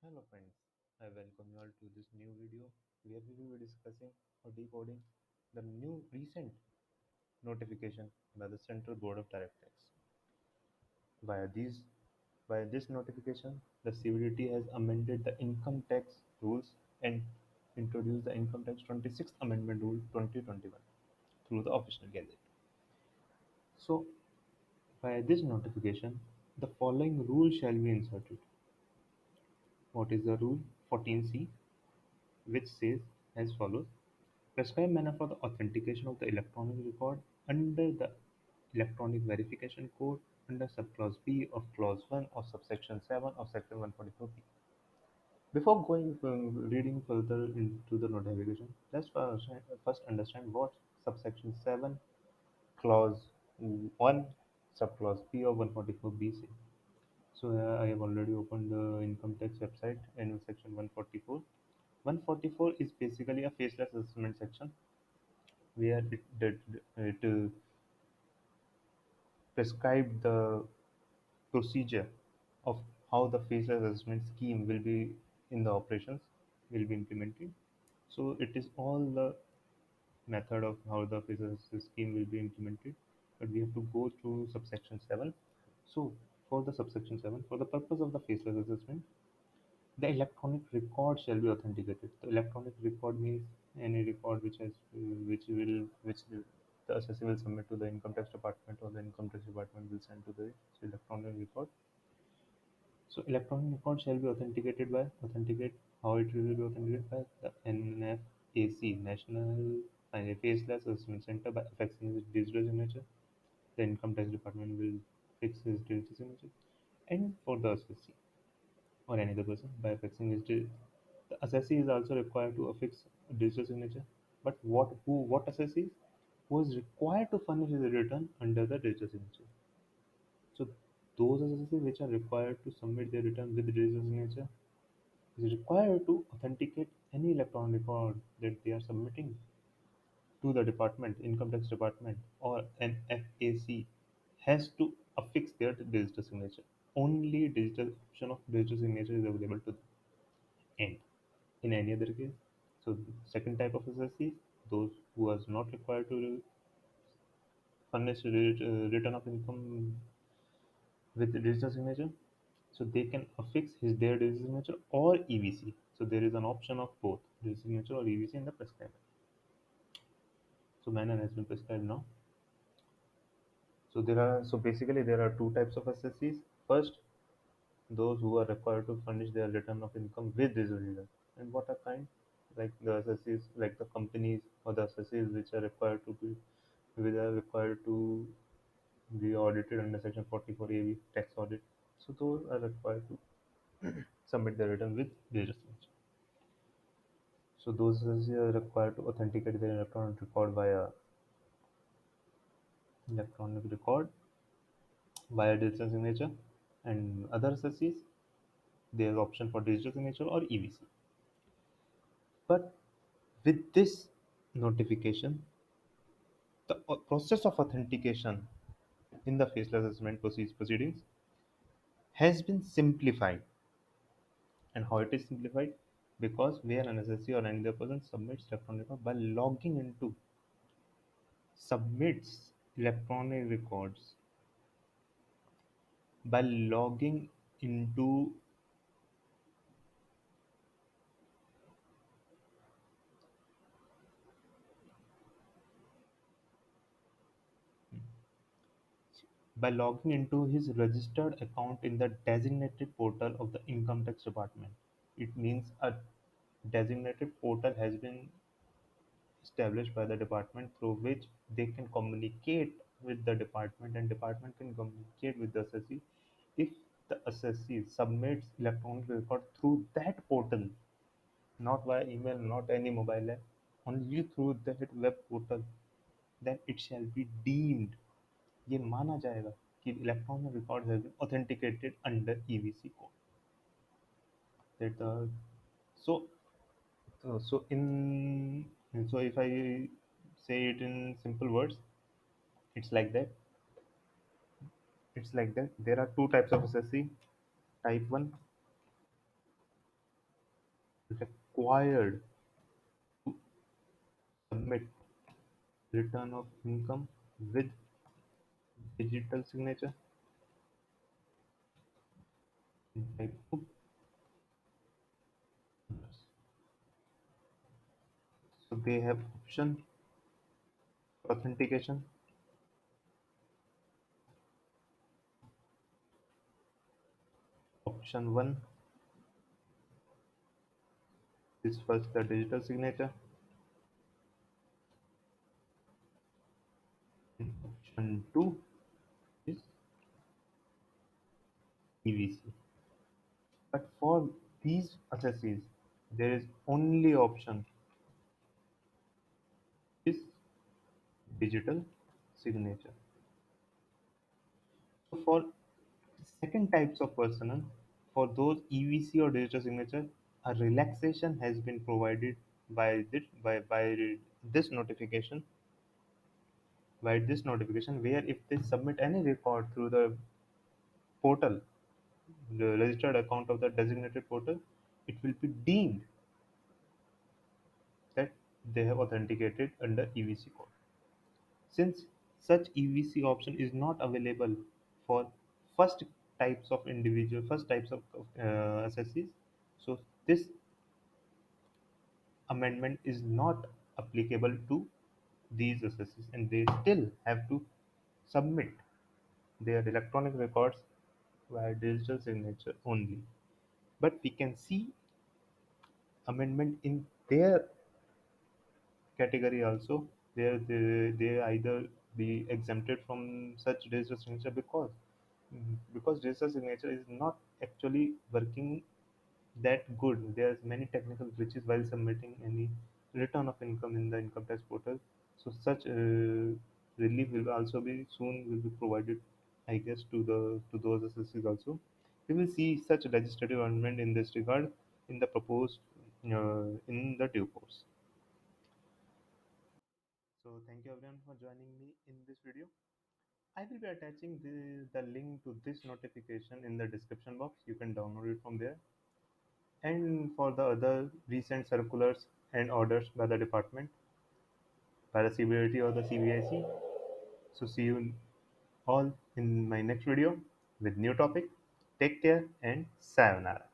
Hello friends, I welcome you all to this new video where we will be discussing or decoding the new recent notification by the Central Board of Directors. Via these via this notification, the CBDT has amended the income tax rules and introduced the Income Tax 26th Amendment Rule 2021 through the official gazette. So, by this notification, the following rule shall be inserted. What is the rule? 14C, which says as follows: prescribed manner for the authentication of the electronic record under the Electronic Verification Code under subclause B of clause 1 of subsection 7 of section 144B. Before reading further into the notification, let's first understand what subsection 7 clause 1 subclause B of 144B say. So here I have already opened the income tax website in section 144. 144 is basically a faceless assessment section where it prescribed the procedure of how the faceless assessment scheme will be in the operations will be implemented. So it is all the method of how the faceless scheme will be implemented, but we have to go through subsection 7. So for the subsection 7, for the purpose of the faceless assessment, the electronic record shall be authenticated. The electronic record means any record which the assessor will submit to the income tax department, or the income tax department will send to the electronic record. So electronic record shall be authenticated by authenticate how it will be authenticated by the NFAC, National Faceless Assessment Center, by affixing his digital signature. The income tax department will fix his digital signature, and for the assessee or any other person by affixing his the assessee is also required to affix a digital signature. But what assessee was required to furnish his return under the digital signature? So those assessees which are required to submit their return with digital signature is required to authenticate any electronic record that they are submitting to the department, income tax department, or NFAC has to affix their digital signature. Only digital option of digital signature is available to them. And in any other case, so second type of assessees, those who was not required to furnish return of income with digital signature, so they can affix their digital signature or EVC. So there is an option of both digital signature or EVC in the prescribed. So manner has been prescribed now. So basically there are two types of assessees. First, those who are required to furnish their return of income with digital signature. And what are kind? Like the assessees, like the companies or the assessees which are required to be which are required to be audited under section 44 AV tax audit. So those are required to submit their return with digital signature. So those are required to authenticate their electronic record via digital signature, and other assessees there is option for digital signature or EVC. But with this notification, the process of authentication in the faceless assessment proceedings has been simplified. And how it is simplified? Because where an assessee or any other person submits electronic records by logging into his registered account in the designated portal of the income tax department. It means a designated portal has been established by the department through which they can communicate with the department, and department can communicate with the assessee. If the assessee submits electronic record through that portal, not via email, not any mobile app, only through that web portal, then it shall be deemed, ये माना जाएगा कि electronic records have been authenticated under EVC code. That so so in so if I say it in simple words, it's like that. There are two types of SSC. Type 1 required to submit return of income with digital signature in type of others. So they have option for authentication. Option 1 is first the digital signature, and option 2 is EVC. But for these assessees, there is only option is digital signature. So for second types of personnel, for those EVC or digital signature, a relaxation has been provided by this notification where if they submit any record through the portal, the registered account of the designated portal, it will be deemed that they have authenticated under EVC code. Since such EVC option is not available for first first types of assessees, so this amendment is not applicable to these assessees, and they still have to submit their electronic records via digital signature only. But we can see amendment in their category also, where they either be exempted from such digital signature because digital signature is not actually working that good. There's many technical glitches while submitting any return of income in the income tax portal. So such relief will also be soon will be provided, I guess, to those assessees also. We will see such legislative amendment in this regard in the proposed in the due course. So thank you everyone for joining me in this video. I will be attaching the link to this notification in the description box. You can download it from there. And for the other recent circulars and orders by the department, by the CBDT or the CBIC. So see you all in my next video with new topic. Take care and sayonara.